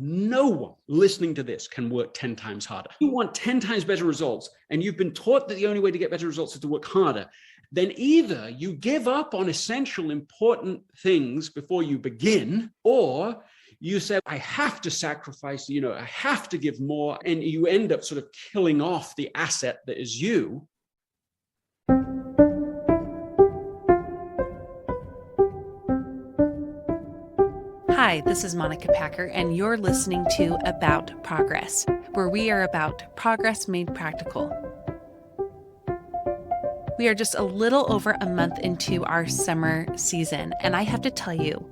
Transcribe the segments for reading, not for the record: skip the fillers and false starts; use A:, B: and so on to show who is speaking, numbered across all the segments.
A: no one listening to this can work 10 times harder. If you want 10 times better results, and you've been taught that the only way to get better results is to work harder, then either you give up on essential, important things before you begin, or you say, I have to sacrifice, I have to give more, and you end up sort of killing off the asset that is you.
B: Hi, this is Monica Packer, and you're listening to About Progress, where we are about progress made practical. We are just a little over a month into our summer season, and I have to tell you,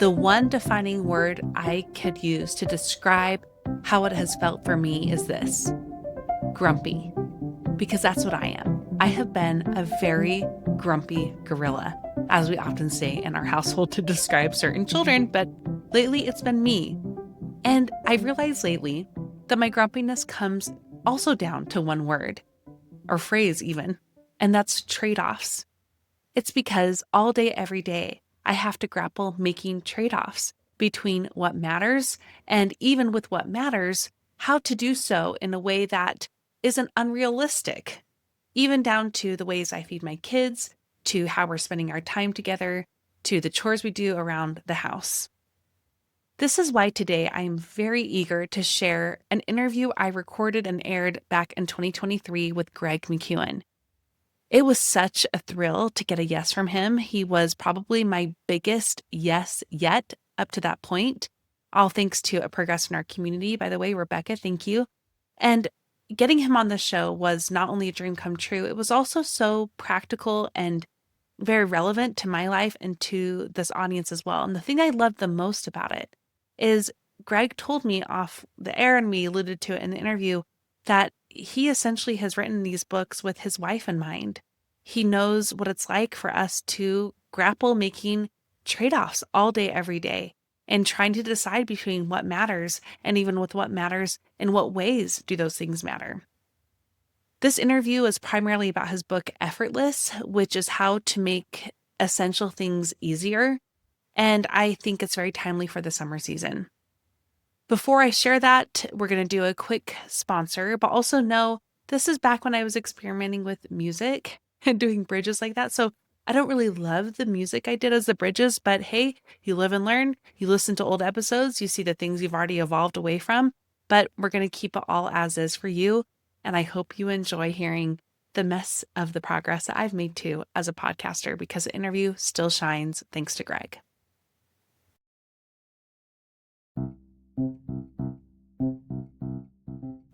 B: the one defining word I could use to describe how it has felt for me is this: grumpy. Because that's what I am. I have been a very grumpy gorilla, as we often say in our household to describe certain children, but lately it's been me. And I've realized lately that my grumpiness comes also down to one word, or phrase even, and that's trade-offs. It's because all day, every day, I have to grapple making trade-offs between what matters, and even with what matters, how to do so in a way that isn't unrealistic, even down to the ways I feed my kids, to how we're spending our time together, to the chores we do around the house. This is why today I am very eager to share an interview I recorded and aired back in 2023 with Greg McKeown. It was such a thrill to get a yes from him. He was probably my biggest yes yet up to that point. All thanks to a progress in our community, by the way, Rebecca, thank you. And getting him on the show was not only a dream come true, it was also so practical and very relevant to my life and to this audience as well. And the thing I loved the most about it is Greg told me off the air, and we alluded to it in the interview, that he essentially has written these books with his wife in mind. He knows what it's like for us to grapple making trade-offs all day, every day, and trying to decide between what matters, and even with what matters, in what ways do those things matter. This interview is primarily about his book, Effortless, which is how to make essential things easier. And I think it's very timely for the summer season. Before I share that, we're going to do a quick sponsor, but also know this is back when I was experimenting with music and doing bridges like that. So I don't really love the music I did as the bridges, but hey, you live and learn. You listen to old episodes, you see the things you've already evolved away from, but we're going to keep it all as is for you. And I hope you enjoy hearing the mess of the progress that I've made too as a podcaster, because the interview still shines thanks to Greg.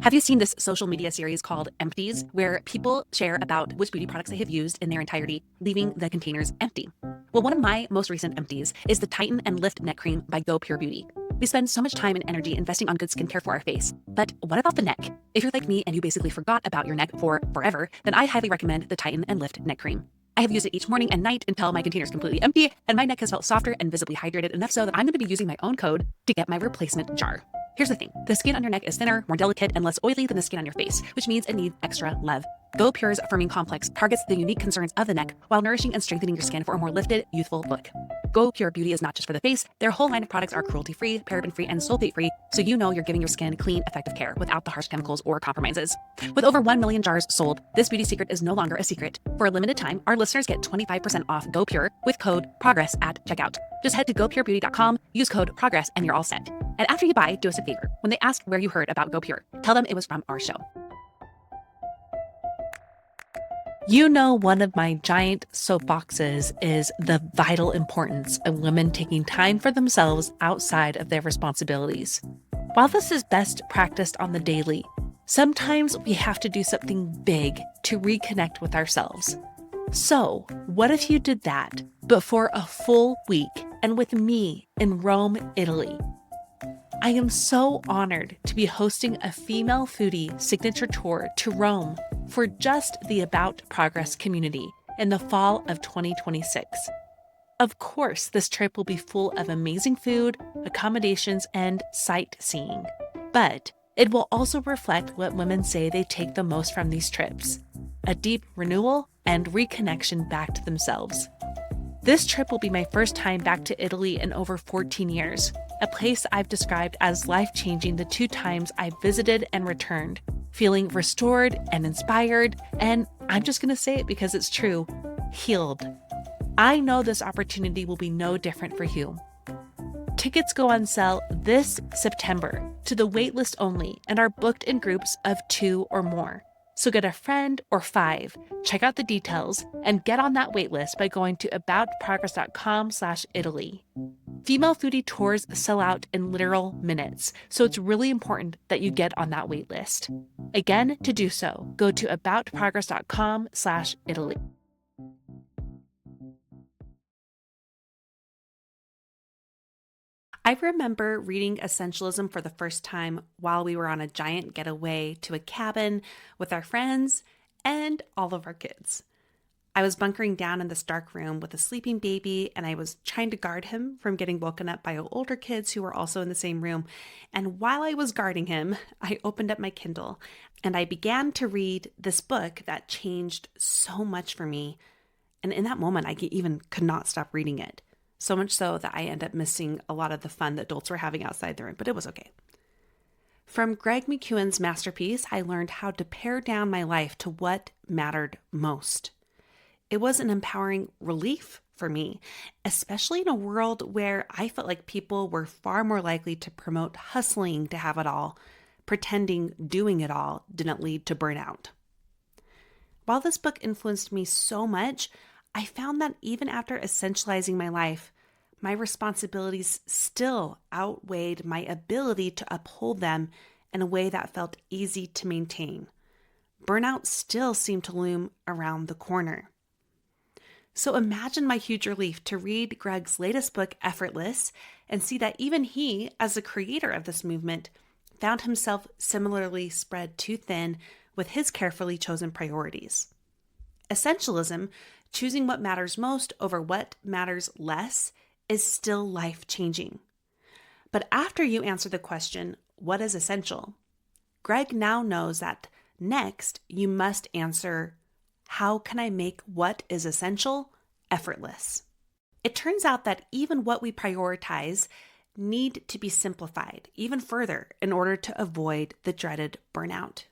B: Have you seen this social media series called Empties, where people share about which beauty products they have used in their entirety, leaving the containers empty? Well, one of my most recent empties is the Tighten and Lift Neck Cream by Go Pure Beauty. We spend so much time and energy investing on good skincare for our face, but what about the neck? If you're like me and you basically forgot about your neck for forever, then I highly recommend the Tighten and Lift Neck Cream. I have used it each morning and night until my container is completely empty, and my neck has felt softer and visibly hydrated enough so that I'm going to be using my own code to get my replacement jar. Here's the thing. The skin on your neck is thinner, more delicate, and less oily than the skin on your face, which means it needs extra love. Go Pure's Firming Complex targets the unique concerns of the neck while nourishing and strengthening your skin for a more lifted, youthful look. Go Pure Beauty is not just for the face. Their whole line of products are cruelty-free, paraben-free, and sulfate-free, so you know you're giving your skin clean, effective care without the harsh chemicals or compromises. With over 1 million jars sold, this beauty secret is no longer a secret. For a limited time, our listeners get 25% off Go Pure with code PROGRESS at checkout. Just head to gopurebeauty.com, use code PROGRESS, and you're all set. And after you buy, do us a favor. When they ask where you heard about Go Pure, tell them it was from our show. You know, one of my giant soapboxes is the vital importance of women taking time for themselves outside of their responsibilities. While this is best practiced on the daily, sometimes we have to do something big to reconnect with ourselves. So, what if you did that, but for a full week and with me in Rome, Italy? I am so honored to be hosting a female foodie signature tour to Rome for just the About Progress community in the fall of 2026. Of course, this trip will be full of amazing food, accommodations, and sightseeing, but it will also reflect what women say they take the most from these trips: a deep renewal and reconnection back to themselves. This trip will be my first time back to Italy in over 14 years, a place I've described as life-changing the 2 times I've visited and returned, feeling restored and inspired, and I'm just going to say it because it's true, healed. I know this opportunity will be no different for you. Tickets go on sale this September to the waitlist only and are booked in groups of 2 or more. So get a friend or 5, check out the details, and get on that waitlist by going to aboutprogress.com/Italy. Female foodie tours sell out in literal minutes, so it's really important that you get on that waitlist. Again, to do so, go to aboutprogress.com/Italy. I remember reading Essentialism for the first time while we were on a giant getaway to a cabin with our friends and all of our kids. I was bunkering down in this dark room with a sleeping baby, and I was trying to guard him from getting woken up by older kids who were also in the same room. And while I was guarding him, I opened up my Kindle and I began to read this book that changed so much for me. And in that moment, I even could not stop reading it. So much so that I ended up missing a lot of the fun that adults were having outside the room, but it was okay. From Greg McKeown's masterpiece, I learned how to pare down my life to what mattered most. It was an empowering relief for me, especially in a world where I felt like people were far more likely to promote hustling to have it all, pretending doing it all didn't lead to burnout. While this book influenced me so much, I found that even after essentializing my life, my responsibilities still outweighed my ability to uphold them in a way that felt easy to maintain. Burnout still seemed to loom around the corner. So imagine my huge relief to read Greg's latest book, Effortless, and see that even he, as the creator of this movement, found himself similarly spread too thin with his carefully chosen priorities. Essentialism, choosing what matters most over what matters less, is still life-changing. But after you answer the question, what is essential? Greg now knows that next you must answer, how can I make what is essential effortless? It turns out that even what we prioritize need to be simplified even further in order to avoid the dreaded burnout.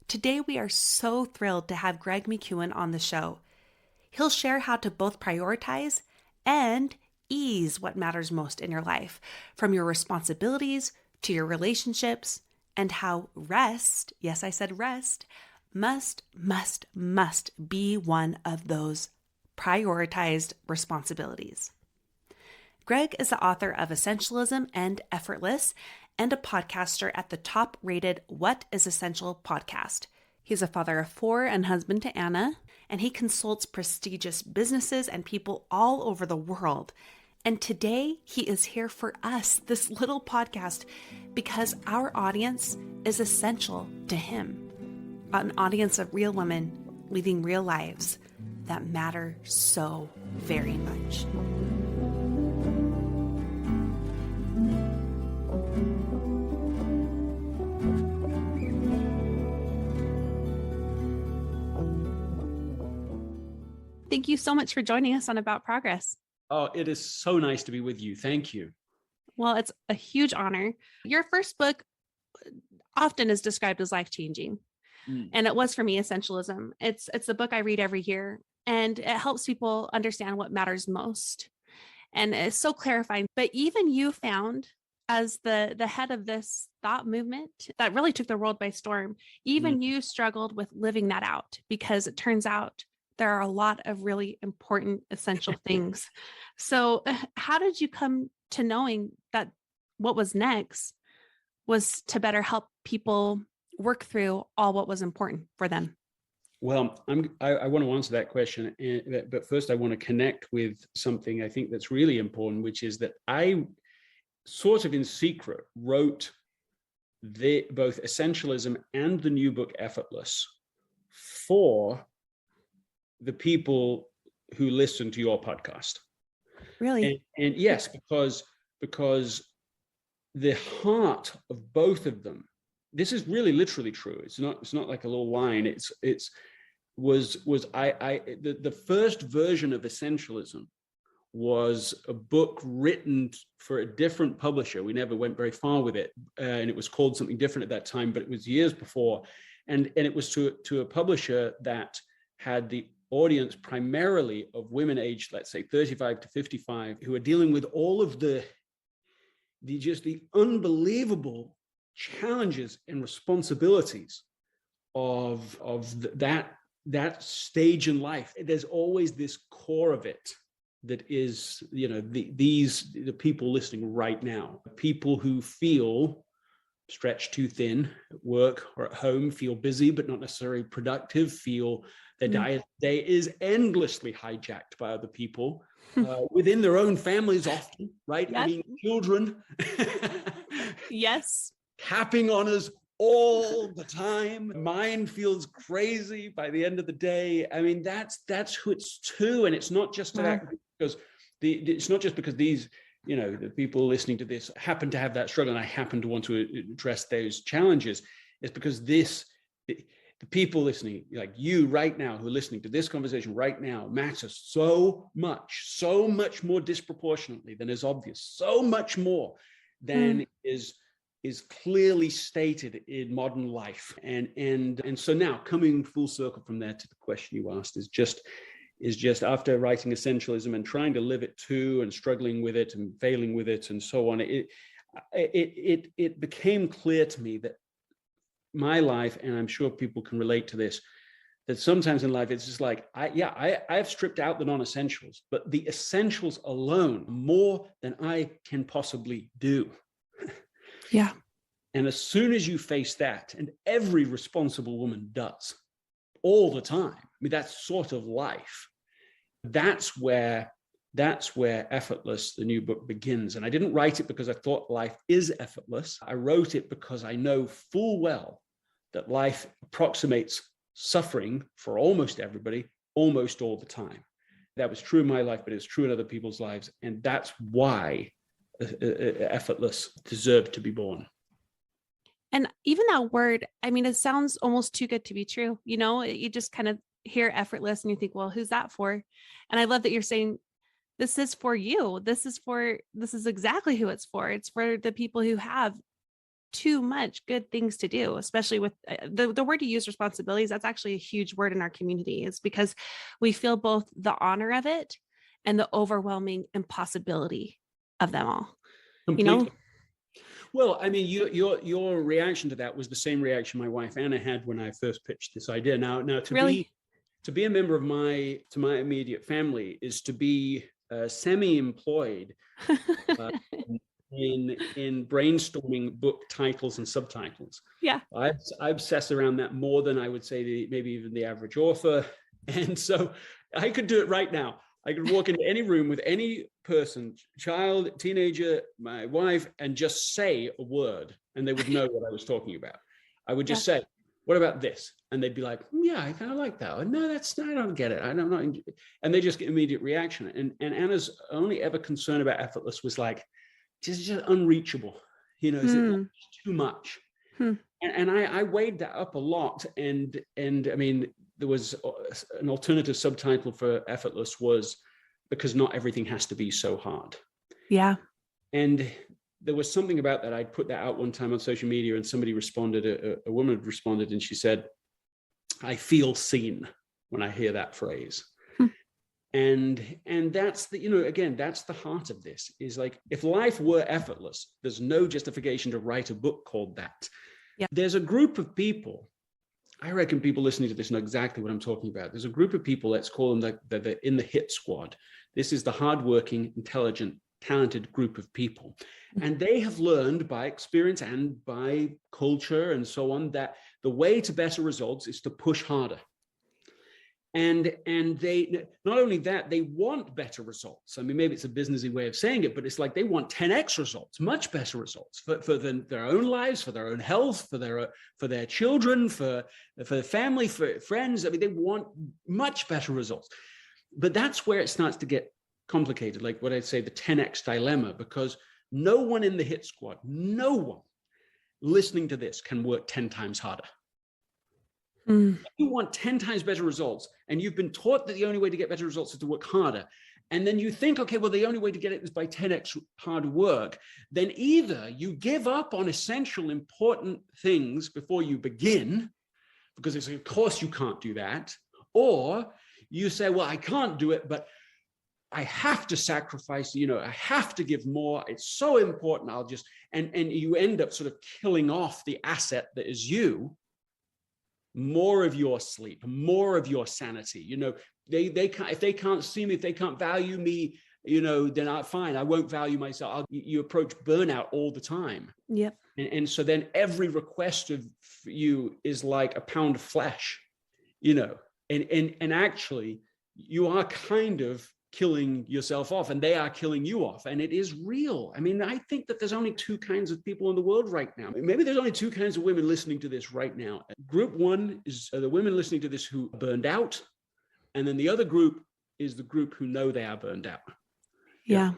B: Today, we are so thrilled to have Greg McKeown on the show. He'll share how to both prioritize and ease what matters most in your life, from your responsibilities to your relationships, and how rest, yes, I said rest, must be one of those prioritized responsibilities. Greg is the author of Essentialism and Effortless, and a podcaster at the top-rated What is Essential podcast. He's a father of 4 and husband to Anna, and he consults prestigious businesses and people all over the world. And today, he is here for us, this little podcast, because our audience is essential to him. An audience of real women leading real lives that matter so very much. Thank you so much for joining us on About Progress.
A: Oh, it is so nice to be with you. Thank you.
B: Well, it's a huge honor. Your first book often is described as life-changing. And it was for me, Essentialism. It's the book I read every year, and it helps people understand what matters most. And it's so clarifying. But even you found, as the head of this thought movement that really took the world by storm, even you struggled with living that out, because it turns out there are a lot of really important, essential things. So how did you come to knowing that what was next was to better help people work through all what was important for them?
A: Well, I want to answer that question, but first I want to connect with something I think that's really important, which is that I sort of in secret wrote both Essentialism and the new book, Effortless, for the people who listen to your podcast.
B: Really?
A: And yes, because the heart of both of them, this is really literally true. It's not like a little line. It's the first version of Essentialism was a book written for a different publisher. We never went very far with it, and it was called something different at that time, but it was years before. And it was to a publisher that had the audience primarily of women aged, let's say, 35 to 55, who are dealing with all of the unbelievable challenges and responsibilities of that stage in life. There's always this core of it that is, the people listening right now, people who feel stretched too thin at work or at home, feel busy but not necessarily productive, feel their day is endlessly hijacked by other people within their own families often, right? Yes. I mean, children
B: yes,
A: tapping on us all the time. Mind feels crazy by the end of the day. I mean, that's who it's to, and it's not just that because it's not just because these, the people listening to this happen to have that struggle, and I happen to want to address those challenges. It's because the people listening, like you right now, who are listening to this conversation right now, matters so much more disproportionately than is obvious, so much more than is clearly stated in modern life. And so now, coming full circle from there to the question you asked, is just after writing Essentialism and trying to live it too, and struggling with it and failing with it and so on, it became clear to me that my life, and I'm sure people can relate to this, that sometimes in life it's just like, I've stripped out the non-essentials, but the essentials alone, more than I can possibly do.
B: Yeah.
A: And as soon as you face that, and every responsible woman does all the time, I mean, that's sort of life. That's where Effortless, the new book, begins. And I didn't write it because I thought life is effortless. I wrote it because I know full well that life approximates suffering for almost everybody, almost all the time. That was true in my life, but it's true in other people's lives. And that's why Effortless deserved to be born.
B: And even that word, I mean, it sounds almost too good to be true. You just kind of hear effortless and you think, well, who's that for? And I love that you're saying, this is for you. This is exactly who it's for. It's for the people who have too much good things to do, especially with the word you use, responsibilities. That's actually a huge word in our community. It's because we feel both the honor of it and the overwhelming impossibility of them all.
A: Completely. Well, I mean, your reaction to that was the same reaction my wife Anna had when I first pitched this idea. Now to be a member of my immediate family is to be semi-employed in brainstorming book titles and subtitles.
B: Yeah,
A: I obsess around that more than I would say maybe even the average author, and so I could do it right now. I could walk into any room with any person, child, teenager, my wife, and just say a word, and they would know what I was talking about. I would just say, "What about this?" And they'd be like, "Yeah, I kind of like that." Or, "No, I don't get it. I don't know." And they just get immediate reaction. And Anna's only ever concern about Effortless was like, just unreachable. Is it too much? And I weighed that up a lot. And I mean, there was an alternative subtitle for Effortless was because not everything has to be so hard.
B: Yeah.
A: And there was something about that. I'd put that out one time on social media, and somebody responded, a woman had responded, and she said, "I feel seen when I hear that phrase." And that's again, that's the heart of this, is like, if life were effortless, there's no justification to write a book called that. Yeah. There's a group of people, I reckon people listening to this know exactly what I'm talking about. There's a group of people, let's call them the in the hit squad. This is the hardworking, intelligent, talented group of people. And they have learned by experience and by culture and so on that the way to better results is to push harder. And they, not only that, they want better results. I mean, maybe it's a businessy way of saying it, but it's like they want 10x results, much better results for their own lives, for their own health, for their children, for their family, for friends. I mean, they want much better results. But that's where it starts to get complicated, like what I'd say the 10x dilemma, because no one in the hit squad, no one listening to this can work 10 times harder.
B: Mm.
A: You want 10 times better results, and you've been taught that the only way to get better results is to work harder. And then you think, okay, well, the only way to get it is by 10x hard work. Then either you give up on essential, important things before you begin, because it's, of course you can't do that. Or you say, well, I can't do it, but I have to sacrifice, I have to give more. It's so important. I'll just, and you end up sort of killing off the asset that is you. More of your sleep, more of your sanity. They can't, if they can't see me, if they can't value me, then fine, I won't value myself. You approach burnout all the time.
B: Yep.
A: And so then every request of you is like a pound of flesh, and actually you are kind of killing yourself off, and they are killing you off. And it is real. I mean, I think that there's only two kinds of people in the world right now. Maybe there's only two kinds of women listening to this right now. Group one is the women listening to this who burned out. And then the other group is the group who know they are burned out.
B: Yeah.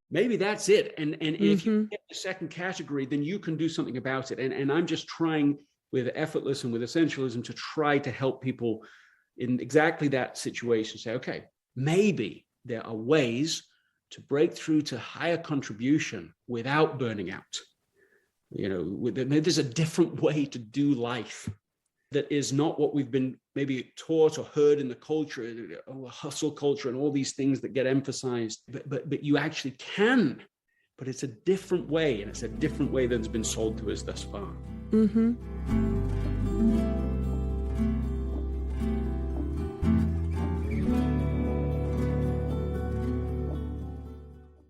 A: Maybe that's it. And if you get the second category, then you can do something about it. And I'm just trying with Effortless and with Essentialism to try to help people in exactly that situation. Say, okay, maybe there are ways to break through to higher contribution without burning out. There's a different way to do life that is not what we've been maybe taught or heard in the culture, hustle culture and all these things that get emphasized, but you actually can, but it's a different way, and it's a different way than's been sold to us thus far.
B: Mm-hmm.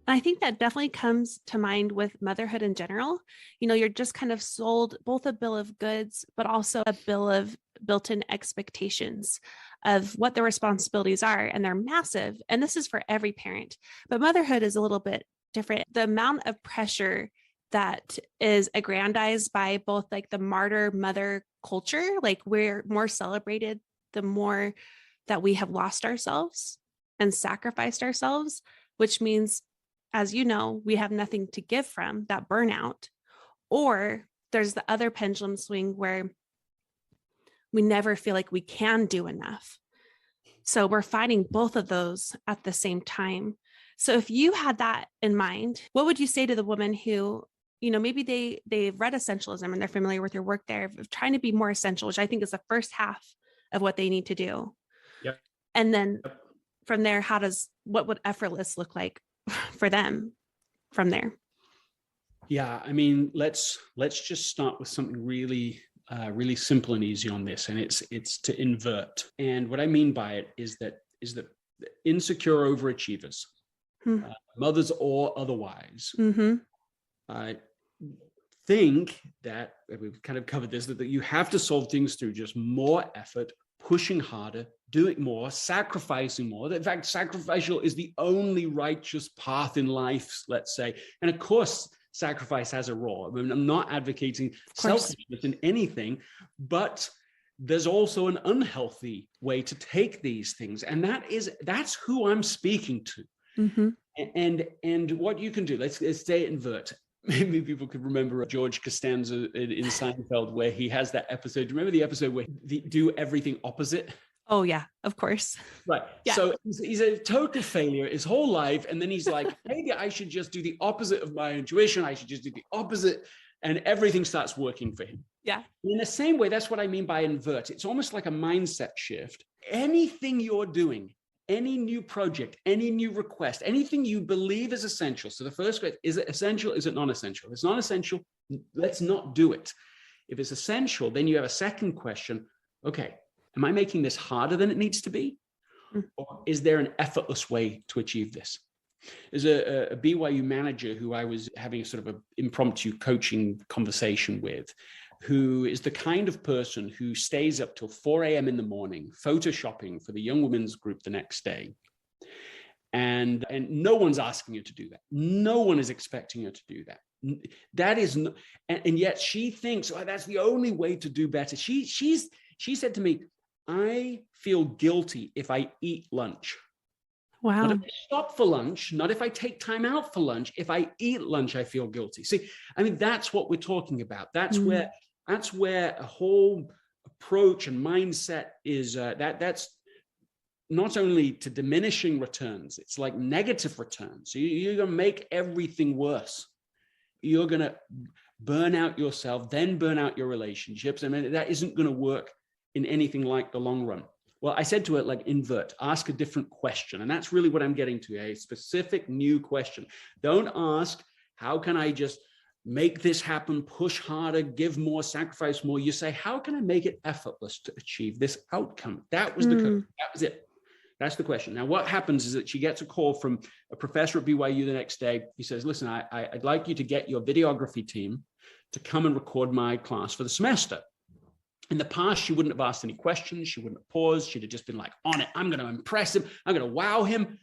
B: I think that definitely comes to mind with motherhood in general. You're just kind of sold both a bill of goods, but also a bill of built-in expectations of what the responsibilities are, and they're massive. And this is for every parent, but motherhood is a little bit different. The amount of pressure that is aggrandized by both like the martyr mother culture, like we're more celebrated the more that we have lost ourselves and sacrificed ourselves, which means, as you know, we have nothing to give from that burnout. Or there's the other pendulum swing where we never feel like we can do enough. So we're fighting both of those at the same time. So if you had that in mind, what would you say to the woman who, maybe they've read Essentialism and they're familiar with your work there of trying to be more essential, which I think is the first half of what they need to do.
A: Yep.
B: And then from there, what would Effortless look like for them from there?
A: Yeah, I mean, let's just start with something really simple and easy on this, and it's to invert. And what I mean by it is that insecure overachievers, mothers or otherwise, think that we've kind of covered this, that you have to solve things through just more effort, pushing harder, doing more, sacrificing more. In fact, sacrificial is the only righteous path in life, let's say. And of course, sacrifice has a role. I mean, I'm not advocating selfishness in anything, but there's also an unhealthy way to take these things. And that's who I'm speaking to. Mm-hmm. And what you can do, let's say invert. Maybe people could remember George Costanza in Seinfeld, where he has that episode. Do you remember the episode where they do everything opposite?
B: Oh, yeah, of course.
A: Right. Yeah. So he's a total failure his whole life. And then he's like, maybe I should just do the opposite of my intuition. I should just do the opposite. And everything starts working for him.
B: Yeah.
A: In the same way, that's what I mean by invert. It's almost like a mindset shift. Anything you're doing, any new project, any new request, anything you believe is essential. So the first question, is it essential? Is it non-essential? If it's non-essential, let's not do it. If it's essential, then you have a second question. Okay, am I making this harder than it needs to be? Or is there an effortless way to achieve this? There's a BYU manager who I was having a sort of an impromptu coaching conversation with, who is the kind of person who stays up till 4 a.m. in the morning, photoshopping for the young women's group the next day. And no one's asking her to do that. No one is expecting her to do that. That is, and yet she thinks, oh, that's the only way to do better. She said to me, I feel guilty if I eat lunch.
B: Wow.
A: Not if I stop for lunch, not if I take time out for lunch. If I eat lunch, I feel guilty. See, I mean, that's what we're talking about. That's where a whole approach and mindset is that's not only to diminishing returns, it's like negative returns. So you're going to make everything worse. You're going to burn out yourself, then burn out your relationships. I mean, that isn't going to work in anything like the long run. Well, I said to it, like, invert, ask a different question. And that's really what I'm getting to, a specific new question. Don't ask, how can I just make this happen, push harder, give more, sacrifice more. You say, how can I make it effortless to achieve this outcome? That was that was it. That's the question. Now, what happens is that she gets a call from a professor at BYU the next day. He says, listen, I'd like you to get your videography team to come and record my class for the semester. In the past, she wouldn't have asked any questions. She wouldn't have paused. She'd have just been like, on it. I'm going to impress him. I'm going to wow him.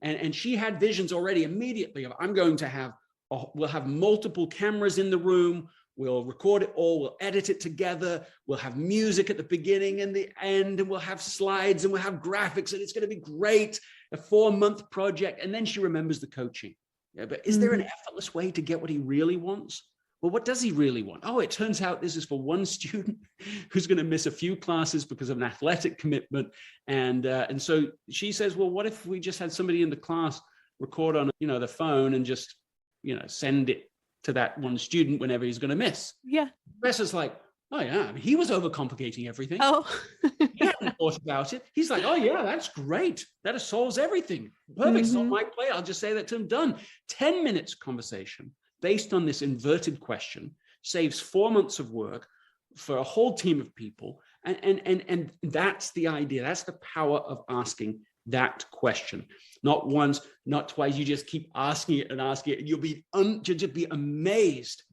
A: And she had visions already immediately of, we'll have multiple cameras in the room. We'll record it all. We'll edit it together. We'll have music at the beginning and the end, and we'll have slides and we'll have graphics, and it's going to be great. A 4-month project. And then she remembers the coaching. Yeah, but is there an effortless way to get what he really wants? Well, what does he really want? Oh, it turns out this is for one student who's going to miss a few classes because of an athletic commitment. And so she says, well, what if we just had somebody in the class record on, the phone and just, send it to that one student whenever he's going to miss?
B: Yeah. The
A: professor's like, oh yeah, I mean, he was overcomplicating everything.
B: Oh.
A: He hadn't thought about it. He's like, oh yeah, that's great. That solves everything. Perfect. It's on my plate. I'll just say that to him. Done. 10 minutes conversation based on this inverted question saves 4 months of work for a whole team of people. And that's the idea. That's the power of asking that question. Not once, not twice. You just keep asking it and asking it. And you'll just be amazed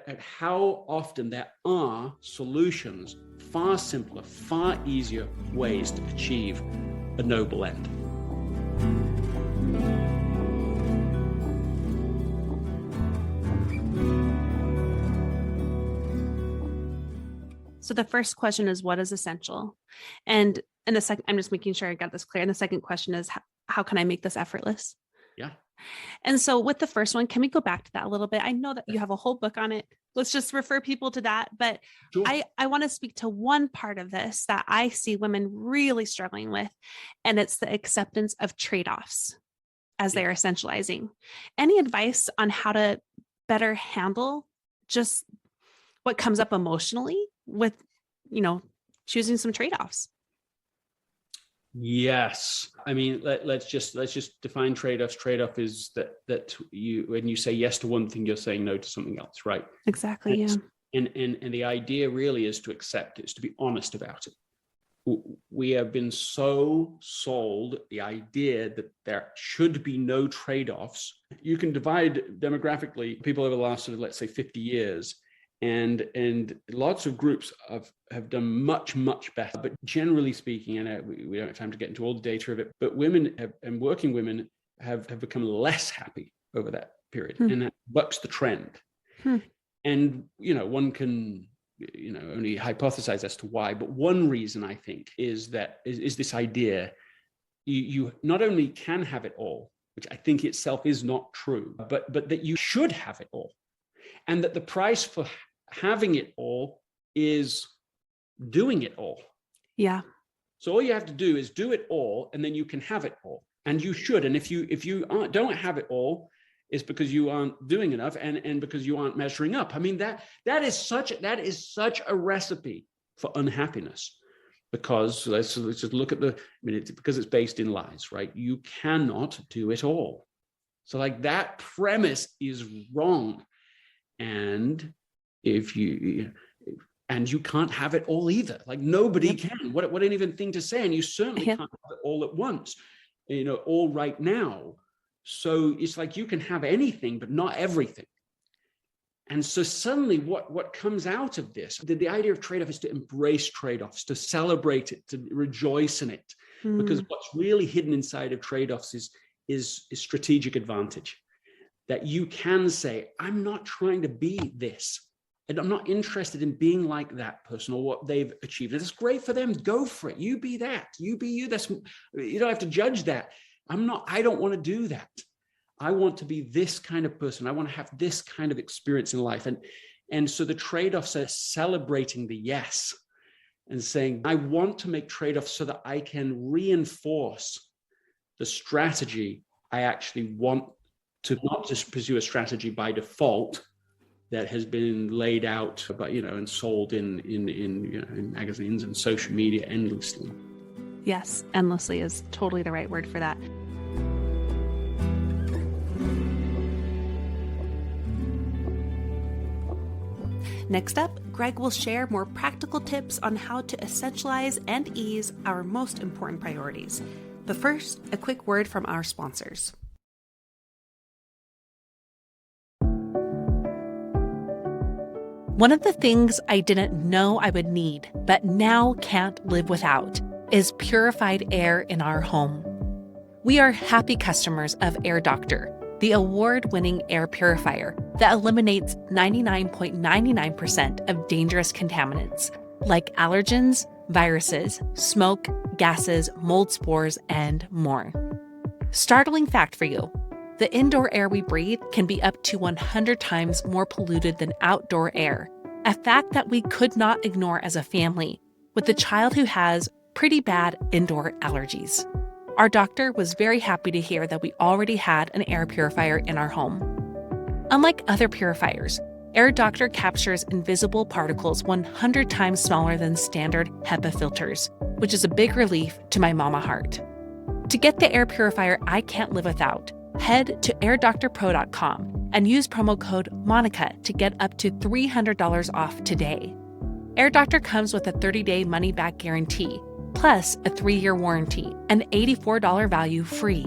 A: at how often there are solutions, far simpler, far easier ways to achieve a noble end.
B: So the first question is, what is essential? And the second, I'm just making sure I got this clear. And the second question is, how can I make this effortless?
A: Yeah.
B: And so with the first one, can we go back to that a little bit? I know that you have a whole book on it. Let's just refer people to that. But sure. I want to speak to one part of this that I see women really struggling with, and it's the acceptance of trade-offs as they are essentializing. Any advice on how to better handle just what comes up emotionally with, choosing some trade-offs?
A: Yes. I mean, let's just define trade-offs. Trade-off is that you, when you say yes to one thing, you're saying no to something else, right?
B: Exactly. Yeah.
A: And the idea really is to accept it, is to be honest about it. We have been so sold the idea that there should be no trade-offs. You can divide demographically people over the last sort of, let's say, 50 years. And lots of groups have done much, much better. But generally speaking, and we don't have time to get into all the data of it, but women and working women have become less happy over that period. And that bucks the trend. And, one can, only hypothesize as to why. But one reason, I think, is this idea you not only can have it all, which I think itself is not true, but that you should have it all. And that the price for having it all is doing it all. Yeah. So all you have to do is do it all, and then you can have it all. And you should. And if you don't have it all, it's because you aren't doing enough and because you aren't measuring up. I mean, that is such a recipe for unhappiness. Because let's just look at because it's based in lies, right? You cannot do it all. So that premise is wrong. And you can't have it all either. Nobody can. What an even thing to say. And you certainly can't have it all at once, all right now. So it's you can have anything, but not everything. And so suddenly what comes out of this, the idea of trade-off is to embrace trade-offs, to celebrate it, to rejoice in it. Because what's really hidden inside of trade-offs is strategic advantage. That you can say, I'm not trying to be this. And I'm not interested in being like that person or what they've achieved. It's great for them. Go for it. You be that. You be you. You don't have to judge that. I don't want to do that. I want to be this kind of person. I want to have this kind of experience in life. And so the trade-offs are celebrating the yes and saying, I want to make trade-offs so that I can reinforce the strategy I actually want to, not just pursue a strategy by default that has been laid out, but and sold in magazines and social media endlessly.
B: Yes, endlessly is totally the right word for that. Next up, Greg will share more practical tips on how to essentialize and ease our most important priorities. But first, a quick word from our sponsors. One of the things I didn't know I would need, but now can't live without, is purified air in our home. We are happy customers of Air Doctor, the award-winning air purifier that eliminates 99.99% of dangerous contaminants like allergens, viruses, smoke, gases, mold spores, and more. Startling fact for you, the indoor air we breathe can be up to 100 times more polluted than outdoor air, a fact that we could not ignore as a family with a child who has pretty bad indoor allergies. Our doctor was very happy to hear that we already had an air purifier in our home. Unlike other purifiers, Air Doctor captures invisible particles 100 times smaller than standard HEPA filters, which is a big relief to my mama heart. To get the air purifier I can't live without, head to airdoctorpro.com and use promo code MONICA to get up to $300 off today. Air Doctor comes with a 30-day money-back guarantee, plus a 3-year warranty, and $84 value free.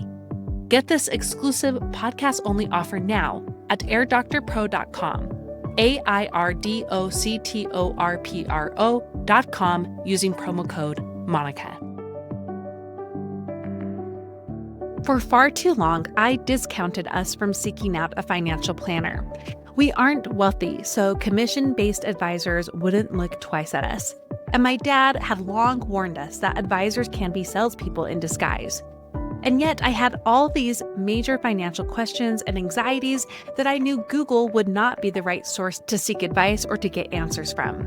B: Get this exclusive podcast-only offer now at airdoctorpro.com, airdoctorpro.com, using promo code MONICA. For far too long, I discounted us from seeking out a financial planner. We aren't wealthy, so commission-based advisors wouldn't look twice at us. And my dad had long warned us that advisors can be salespeople in disguise. And yet I had all these major financial questions and anxieties that I knew Google would not be the right source to seek advice or to get answers from.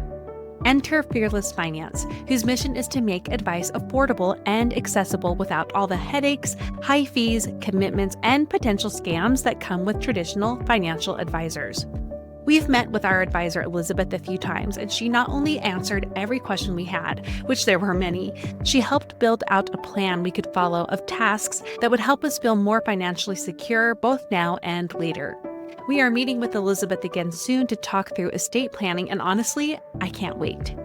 B: Enter Fearless Finance, whose mission is to make advice affordable and accessible without all the headaches, high fees, commitments, and potential scams that come with traditional financial advisors. We've met with our advisor, Elizabeth, a few times, and she not only answered every question we had, which there were many, she helped build out a plan we could follow of tasks that would help us feel more financially secure both now and later. We are meeting with Elizabeth again soon to talk through estate planning, and honestly, I can't wait.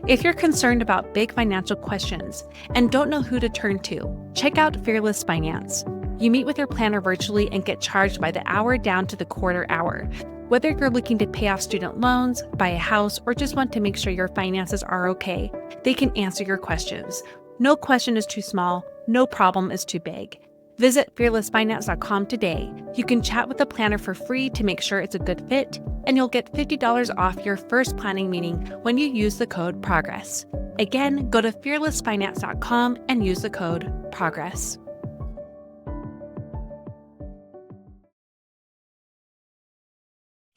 B: If you're concerned about big financial questions and don't know who to turn to, check out Fearless Finance. You meet with your planner virtually and get charged by the hour down to the quarter hour. Whether you're looking to pay off student loans, buy a house, or just want to make sure your finances are okay, they can answer your questions. No question is too small, no problem is too big. Visit fearlessfinance.com today. You can chat with a planner for free to make sure it's a good fit, and you'll get $50 off your first planning meeting when you use the code PROGRESS. Again, go to fearlessfinance.com and use the code PROGRESS.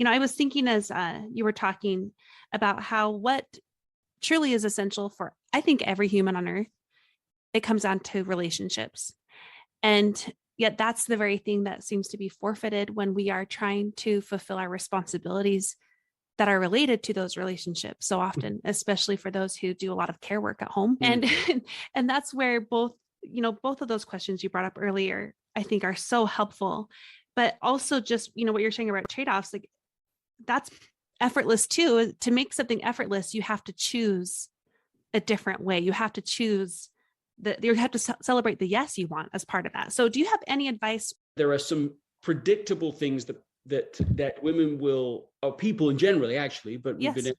B: I was thinking as you were talking about how what truly is essential for, I think, every human on earth, it comes down to relationships. And yet that's the very thing that seems to be forfeited when we are trying to fulfill our responsibilities that are related to those relationships so often, especially for those who do a lot of care work at home. Mm. And that's where both of those questions you brought up earlier, I think, are so helpful. But also just, what you're saying about trade-offs, like, that's effortless too. To make something effortless, you have to choose a different way. You have to choose you have to celebrate the yes you want as part of that. So do you have any advice? There are some predictable things that women will, or people in general, actually, but we've been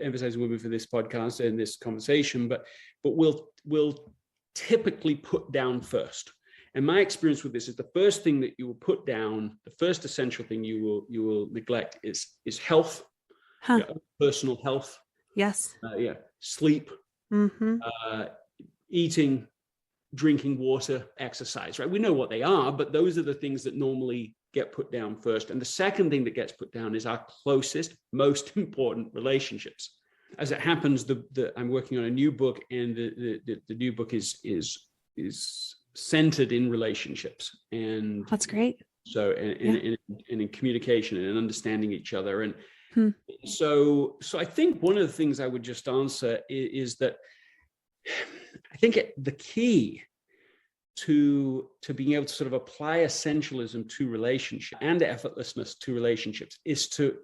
B: emphasizing women for this podcast and this conversation, but will typically put down first. And my experience with this is the first thing that you will put down, the first essential thing you will neglect is health, personal health. Yes. Sleep, eating, drinking water, exercise, right? We know what they are, but those are the things that normally get put down first. And the second thing that gets put down is our closest, most important relationships.
A: as it happens, I'm working on a new book, and the new book is centered in relationships, and
B: That's great.
A: so and in communication and in understanding each other. And so I think one of the things I would just answer is that I think the key to being able to sort of apply essentialism to relationship and effortlessness to relationships is to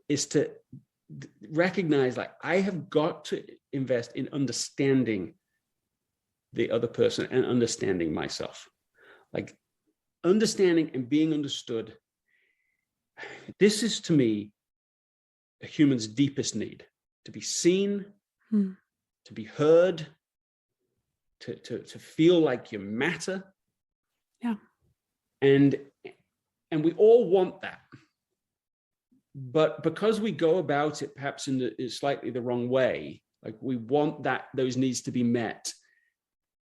A: recognize, like, I have got to invest in understanding the other person and understanding myself, like understanding and being understood. This is, to me, a human's deepest need: to be seen, to be heard, to feel like you matter.
B: Yeah.
A: And we all want that. But because we go about it perhaps in slightly the wrong way, like we want those needs to be met,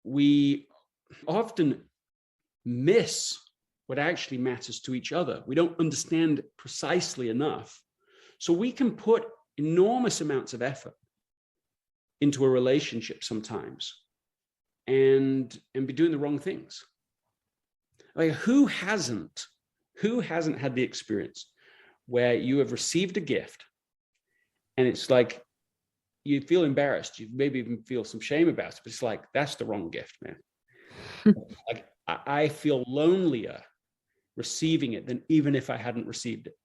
A: we often miss what actually matters to each other. We don't understand precisely enough. So we can put enormous amounts of effort into a relationship sometimes and be doing the wrong things. Like, who hasn't had the experience where you have received a gift and it's like you feel embarrassed, you maybe even feel some shame about it, but it's like, that's the wrong gift, man. Like, I feel lonelier receiving it than even if I hadn't received it.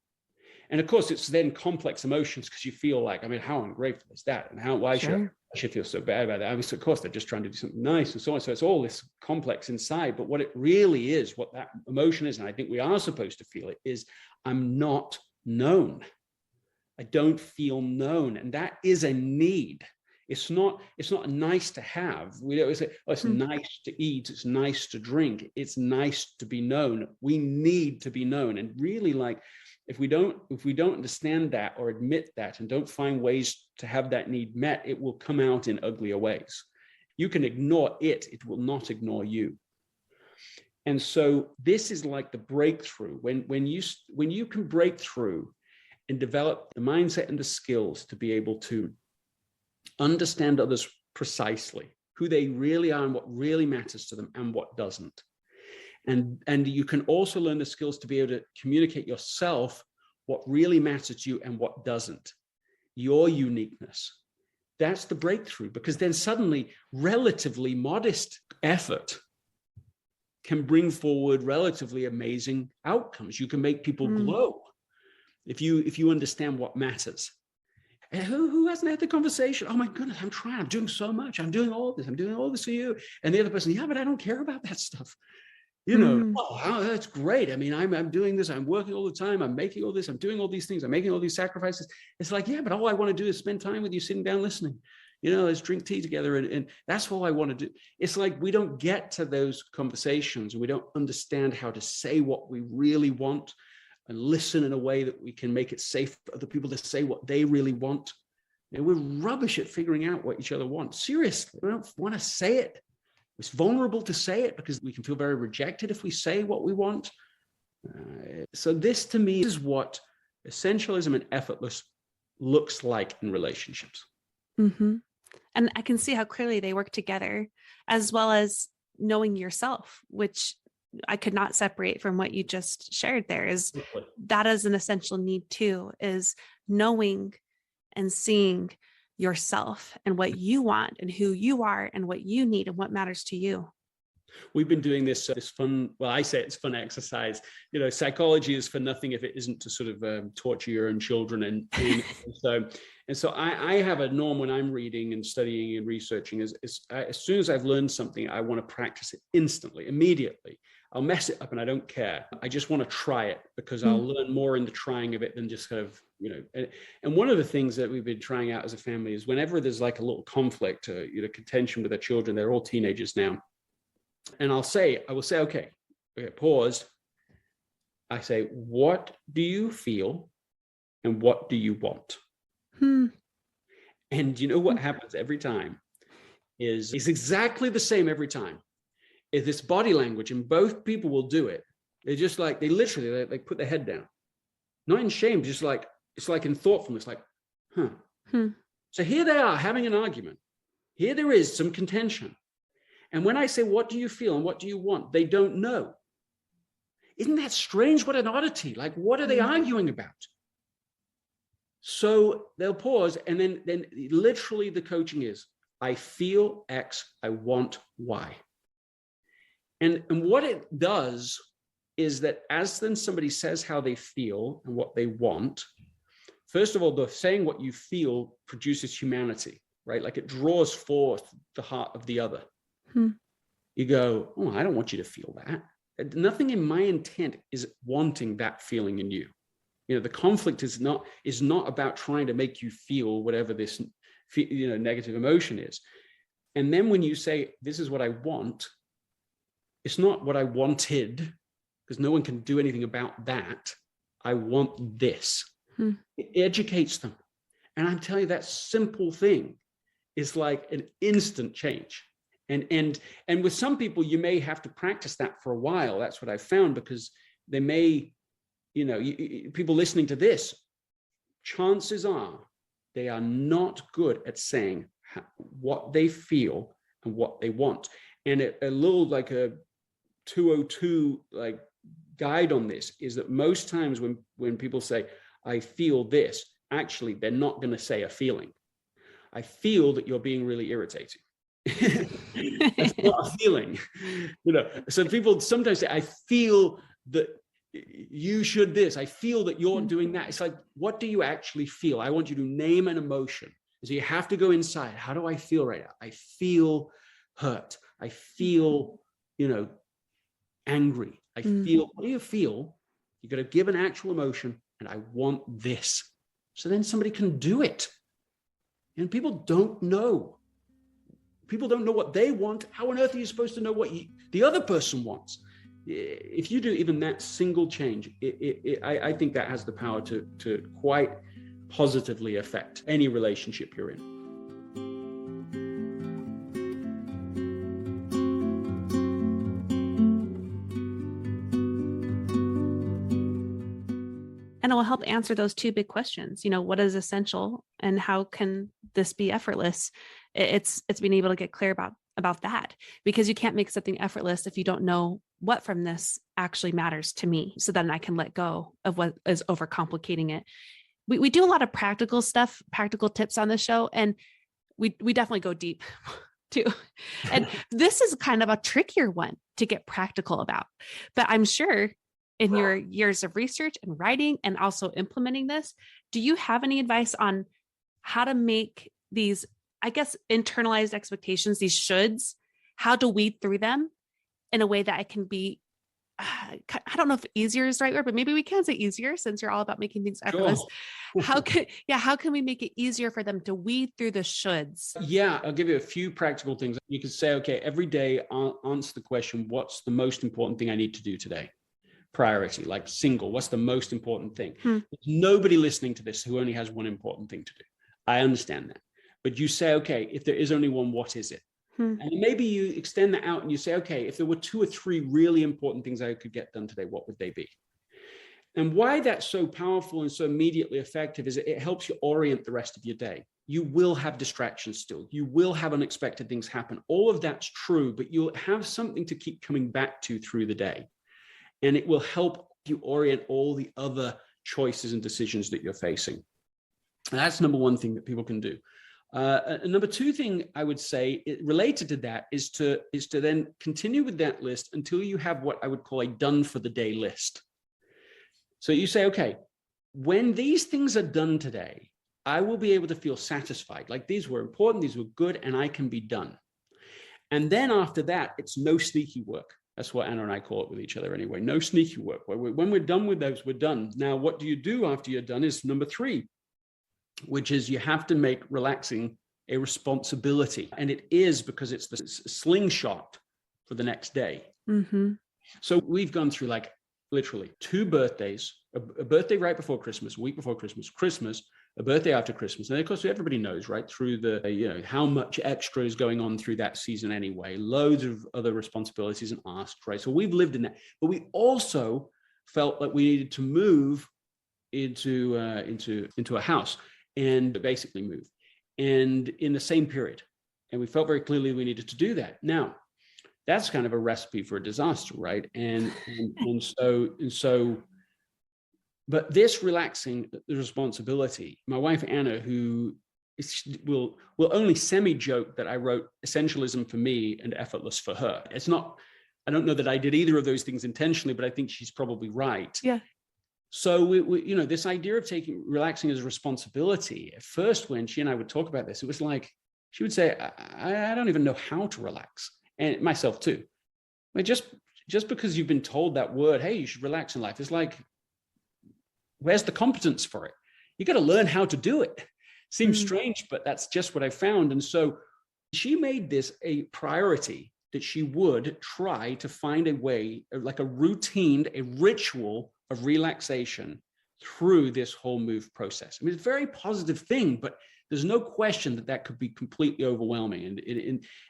A: And of course, it's then complex emotions, because you feel like, I mean, how ungrateful is that? And why should I should feel so bad about that? I mean, so of course, they're just trying to do something nice and so on. So it's all this complex inside. But what it really is, what that emotion is, and I think we are supposed to feel it, is I'm not known. I don't feel known. And that is a need. It's not nice to have. We always say, oh, it's nice to eat, it's nice to drink, it's nice to be known. We need to be known. And really, like, if we don't understand that or admit that and don't find ways to have that need met, it will come out in uglier ways. You can ignore it, it will not ignore you. And so this is like the breakthrough. When you can break through and develop the mindset and the skills to be able to understand others precisely, who they really are and what really matters to them and what doesn't. And you can also learn the skills to be able to communicate yourself, what really matters to you and what doesn't, your uniqueness. That's the breakthrough, because then suddenly relatively modest effort can bring forward relatively amazing outcomes. You can make people glow if you understand what matters. And who hasn't had the conversation? Oh my goodness, I'm doing so much. I'm doing all this for you. And the other person, yeah, but I don't care about that stuff. You know, oh, that's great. I mean, I'm doing this. I'm working all the time. I'm making all this. I'm doing all these things. I'm making all these sacrifices. It's like, yeah, but all I want to do is spend time with you, sitting down, listening. You know, let's drink tea together. And that's all I want to do. It's like we don't get to those conversations. We don't understand how to say what we really want and listen in a way that we can make it safe for other people to say what they really want. And we're rubbish at figuring out what each other wants. Seriously, we don't want to say it. It's vulnerable to say it because we can feel very rejected if we say what we want. So this, to me, is what essentialism and effortless looks like in relationships.
B: And I can see how clearly they work together, as well as knowing yourself, which I could not separate from what you just shared there. Is that is an essential need too, is knowing and seeing yourself and what you want and who you are and what you need and what matters to you.
A: We've been doing this fun, well, I say it's fun exercise. You know, psychology is for nothing if it isn't to sort of torture your own children. And so I have a norm when I'm reading and studying and researching as soon as I've learned something, I want to practice it instantly, immediately. I'll mess it up and I don't care. I just want to try it because I'll learn more in the trying of it than just kind of, you know. And one of the things that we've been trying out as a family is whenever there's like a little conflict, contention with our children, they're all teenagers now. And I will say, okay, pause. I say, what do you feel and what do you want? And you know what happens every time is exactly the same every time. Is this body language, and both people will do it. They're just like, they literally put their head down. Not in shame, just like, it's like in thoughtfulness, like, So here they are having an argument. Here there is some contention. And when I say, what do you feel and what do you want? They don't know. Isn't that strange? What an oddity. Like, what are they arguing about? So they'll pause, and then literally the coaching is, I feel X, I want Y. And what it does is that as then somebody says how they feel and what they want, first of all, the saying what you feel produces humanity, right? Like it draws forth the heart of the other. You go, oh, I don't want you to feel that. Nothing in my intent is wanting that feeling in you. You know, the conflict is not about trying to make you feel whatever this, negative emotion is. And then when you say, this is what I want, it's not what I wanted, because no one can do anything about that. I want this. It educates them. And I'm telling you, that simple thing is like an instant change. And with some people, you may have to practice that for a while. That's what I've found, because they may, people listening to this, chances are they are not good at saying what they feel and what they want. And a little like a 202 like guide on this is that most times when people say, I feel this, actually, they're not going to say a feeling. I feel that you're being really irritating. That's not a feeling. So people sometimes say, I feel that you should this. I feel that you're doing that. It's like, what do you actually feel? I want you to name an emotion. So you have to go inside. How do I feel right now? I feel hurt. I feel, angry. I feel, what do you feel? You got to give an actual emotion, and I want this. So then somebody can do it. And people don't know. People don't know what they want. How on earth are you supposed to know what the other person wants? If you do even that single change, I think that has the power to quite positively affect any relationship you're in.
B: And it will help answer those two big questions. What is essential and how can this be effortless? It's being able to get clear about that, because you can't make something effortless if you don't know what from this actually matters to me. So then I can let go of what is overcomplicating it. We do a lot of practical stuff, practical tips on this show, and we definitely go deep too. And this is kind of a trickier one to get practical about, but I'm sure in your years of research and writing and also implementing this, do you have any advice on how to make these, I guess, internalized expectations, these shoulds, how to weed through them in a way that it can be, I don't know if easier is the right word, but maybe we can say easier since you're all about making things effortless. Sure. How can we make it easier for them to weed through the shoulds?
A: Yeah, I'll give you a few practical things. You could say, okay, every day answer the question, what's the most important thing I need to do today? Priority, like single, what's the most important thing? There's nobody listening to this who only has one important thing to do. I understand that. But you say, okay, if there is only one, what is it? And maybe you extend that out and you say, okay, if there were 2 or 3 really important things I could get done today, what would they be? And why that's so powerful and so immediately effective is it helps you orient the rest of your day. You will have distractions still. You will have unexpected things happen. All of that's true, but you'll have something to keep coming back to through the day. And it will help you orient all the other choices and decisions that you're facing. And that's number one thing that people can do. Number two thing I would say related to that is to then continue with that list until you have what I would call a done for the day list. So you say, okay, when these things are done today, I will be able to feel satisfied. Like these were important, these were good, and I can be done. And then after that, it's no sneaky work. That's what Anna and I call it with each other anyway. No sneaky work. When we're done with those, we're done. Now, what do you do after you're done is number 3, which is you have to make relaxing a responsibility. And it is because it's the slingshot for the next day. So we've gone through like literally 2 birthdays, a birthday right before Christmas, a week before Christmas, a birthday after Christmas. And of course, everybody knows, right, through the, how much extra is going on through that season anyway, loads of other responsibilities and asks, right? So we've lived in that, but we also felt like we needed to move into a house and basically move. and in the same period. And we felt very clearly we needed to do that. Now, that's kind of a recipe for a disaster, right? And so, but this relaxing the responsibility, my wife Anna, who will only semi-joke that I wrote Essentialism for me and Effortless for her. It's not, I don't know that I did either of those things intentionally, but I think she's probably right.
B: Yeah.
A: So we this idea of relaxing as a responsibility, at first when she and I would talk about this, it was like, she would say, I don't even know how to relax. And myself too. But just because you've been told that word, hey, you should relax in life, it's like, where's the competence for it? You got to learn how to do it. Seems strange, but that's just what I found. And so she made this a priority, that she would try to find a way, like a routine, a ritual of relaxation through this whole move process. I mean, it's a very positive thing, but there's no question that could be completely overwhelming.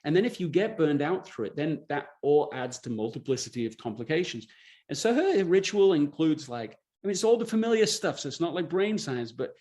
A: And then if you get burned out through it, then that all adds to multiplicity of complications. And so her ritual includes, like, I mean, it's all the familiar stuff. So it's not like brain science, but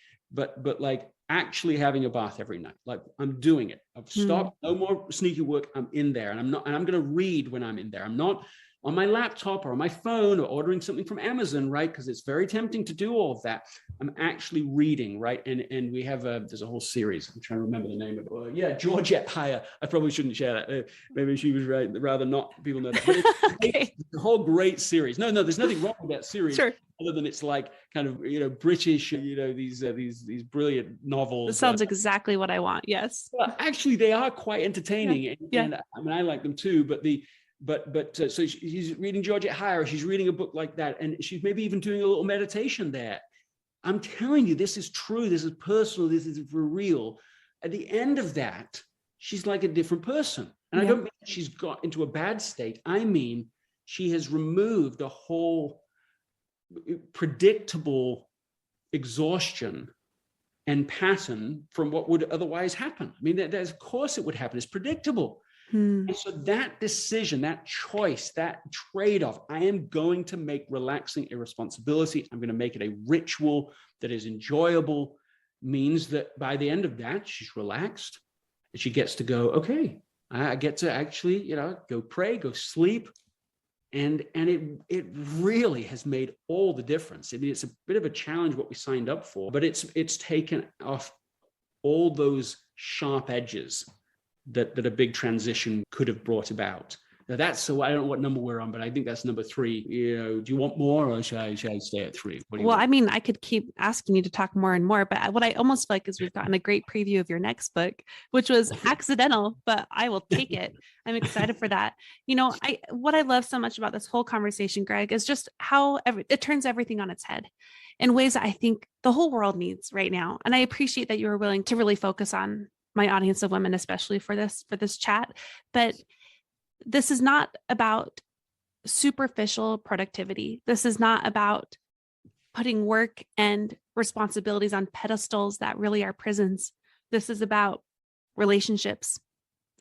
A: like actually having a bath every night. Like, I'm doing it. I've stopped. No more sneaky work. I'm in there, and I'm going to read when I'm in there. I'm not on my laptop or on my phone or ordering something from Amazon, right? Because it's very tempting to do all of that. I'm actually reading, right? And we have there's a whole series. I'm trying to remember the name of it. Yeah, Georgette Heyer. I probably shouldn't share that. Maybe she was right. Rather not people know that. But it's a whole great series. No, there's nothing wrong with that series.
B: Sure.
A: Other than it's like kind of, British, these brilliant novels.
B: This sounds exactly what I want. Yes.
A: Well, actually, they are quite entertaining.
B: Yeah.
A: And I mean, I like them too. So she's reading Georgette Heyer. She's reading a book like that, and she's maybe even doing a little meditation there. I'm telling you, this is true. This is personal. This is for real. At the end of that, she's like a different person. And I don't mean she's got into a bad state. I mean, she has removed a whole predictable exhaustion and pattern from what would otherwise happen. I mean, of course it would happen. It's predictable. And so that decision, that choice, that trade-off, I am going to make relaxing a responsibility. I'm going to make it a ritual that is enjoyable, means that by the end of that, she's relaxed and she gets to go, okay, I get to actually, go pray, go sleep. And it really has made all the difference. I mean, it's a bit of a challenge what we signed up for, but it's taken off all those sharp edges that a big transition could have brought about. Now I don't know what number we're on, but I think that's number 3. Do you want more, or should I stay at 3?
B: I mean, I could keep asking you to talk more and more, but what I almost feel like is we've gotten a great preview of your next book, which was accidental, but I will take it. I'm excited for that. What I love so much about this whole conversation, Greg, is just how it turns everything on its head in ways that I think the whole world needs right now. And I appreciate that you were willing to really focus on my audience of women, especially for this chat. But this is not about superficial productivity. This is not about putting work and responsibilities on pedestals that really are prisons. This is about relationships,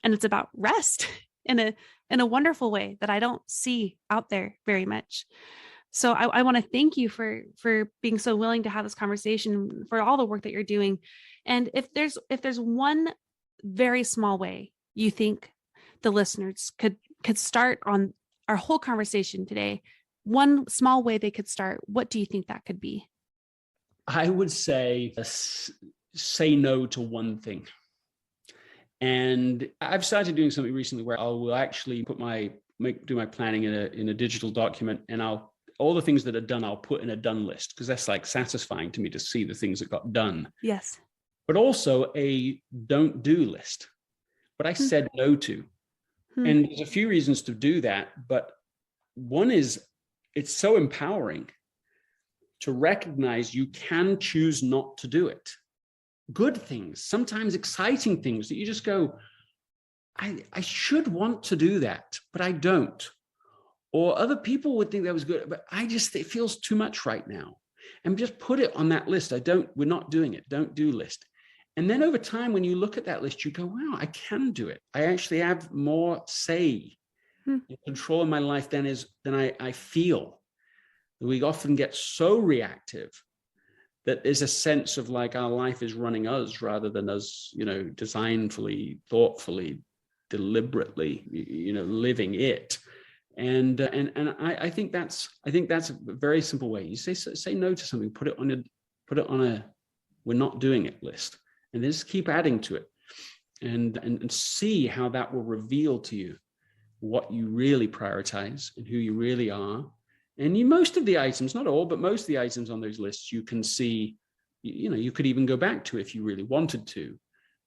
B: and it's about rest in a wonderful way that I don't see out there very much. So I want to thank you for being so willing to have this conversation, for all the work that you're doing. And if there's one very small way you think the listeners could start on our whole conversation today, one small way they could start, what do you think that could be?
A: I would say no to one thing. And I've started doing something recently where I will actually do my planning in a digital document, and all the things that are done, I'll put in a done list, because that's like satisfying to me to see the things that got done.
B: Yes.
A: But also a don't do list, what I said no to. And there's a few reasons to do that. But one is, it's so empowering to recognize you can choose not to do it. Good things, sometimes exciting things that you just go, I should want to do that, but I don't. Or other people would think that was good, but it feels too much right now. And just put it on that list. We're not doing it. Don't do list. And then over time, when you look at that list, you go, wow, I can do it. I actually have more say and control in my life than I feel. We often get so reactive that there's a sense of like our life is running us rather than us, designfully, thoughtfully, deliberately, living it. And I think that's a very simple way. You say no to something, put it on a we're not doing it list, and just keep adding to it, and see how that will reveal to you what you really prioritize and who you really are. And most of the items, not all, but most of the items on those lists, you can see, you could even go back to if you really wanted to,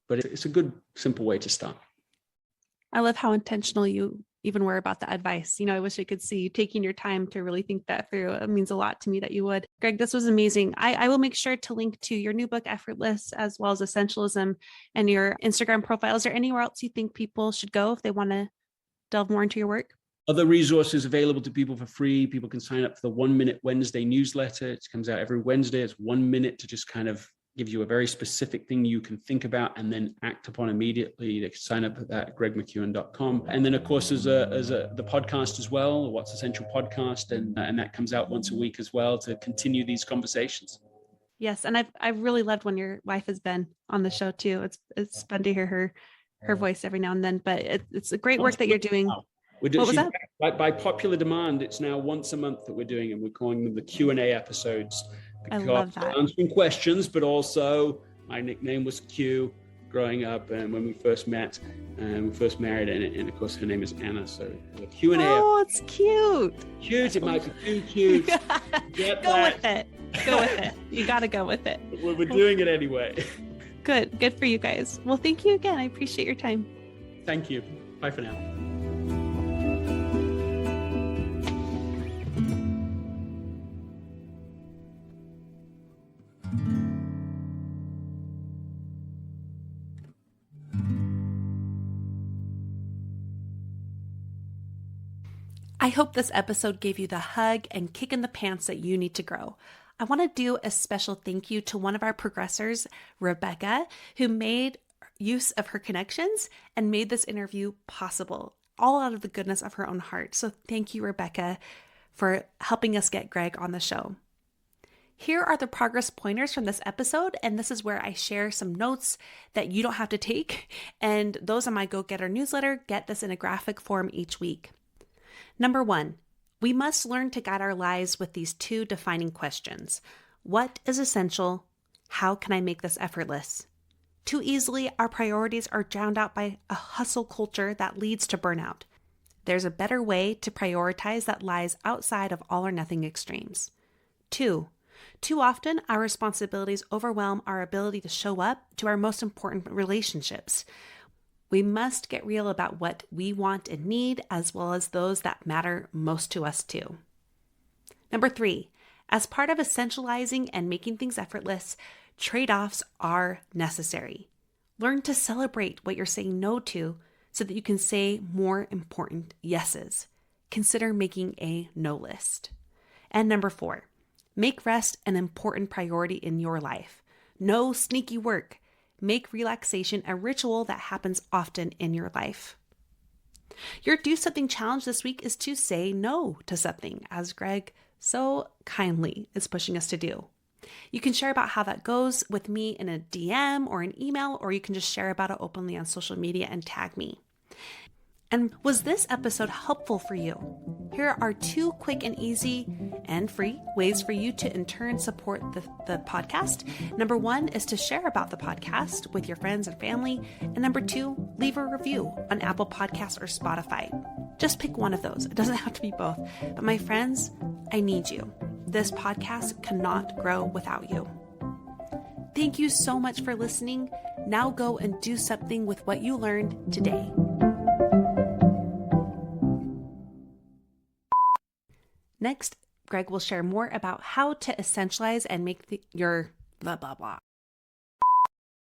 A: but it's a good, simple way to start.
B: I love how intentional you even were about the advice. I wish I could see you taking your time to really think that through. It means a lot to me that you would. Greg, this was amazing. I will make sure to link to your new book, Effortless, as well as Essentialism, and your Instagram profile. Is there anywhere else you think people should go if they want to delve more into your work?
A: Other resources available to people for free. People can sign up for the 1 Minute Wednesday newsletter. It comes out every Wednesday. It's 1 minute to just kind of give you a very specific thing you can think about and then act upon immediately. They can sign up at that at gregmckeown.com. And then, of course, there's the podcast as well, What's Essential Podcast, and that comes out once a week as well to continue these conversations.
B: Yes, and I've really loved when your wife has been on the show too. It's fun to hear her voice every now and then. But it's a great work that you're doing. What was that?
A: By popular demand, it's now once a month that we're doing, and we're calling them the Q&A episodes.
B: I love that.
A: Answering questions, but also my nickname was Q growing up, and when we first met and we first married, and of course her name is Anna. So the Q&A.
B: Oh, it's cute.
A: Cute. It might be too cute.
B: Go with it. You got to go with it.
A: But we're doing it anyway.
B: Good for you guys. Well, thank you again. I appreciate your time.
A: Thank you. Bye for now.
B: I hope this episode gave you the hug and kick in the pants that you need to grow. I want to do a special thank you to one of our progressors, Rebecca, who made use of her connections and made this interview possible, all out of the goodness of her own heart. So thank you, Rebecca, for helping us get Greg on the show. Here are the progress pointers from this episode, and this is where I share some notes that you don't have to take, and those on my Go Getter newsletter get this in a graphic form each week. Number 1, we must learn to guide our lives with these 2 defining questions. What is essential? How can I make this effortless? Too easily, our priorities are drowned out by a hustle culture that leads to burnout. There's a better way to prioritize that lies outside of all or nothing extremes. 2, too often, our responsibilities overwhelm our ability to show up to our most important relationships. We must get real about what we want and need, as well as those that matter most to us too. Number 3, as part of essentializing and making things effortless, trade-offs are necessary. Learn to celebrate what you're saying no to so that you can say more important yeses. Consider making a no list. And number 4, make rest an important priority in your life. No sneaky work. Make relaxation a ritual that happens often in your life. Your Do Something challenge this week is to say no to something, as Greg so kindly is pushing us to do. You can share about how that goes with me in a DM or an email, or you can just share about it openly on social media and tag me. And was this episode helpful for you? Here are 2 quick and easy and free ways for you to in turn support the podcast. Number 1 is to share about the podcast with your friends and family. And number 2, leave a review on Apple Podcasts or Spotify. Just pick one of those. It doesn't have to be both. But my friends, I need you. This podcast cannot grow without you. Thank you so much for listening. Now go and do something with what you learned today. Next, Greg will share more about how to essentialize and make your blah, blah, blah.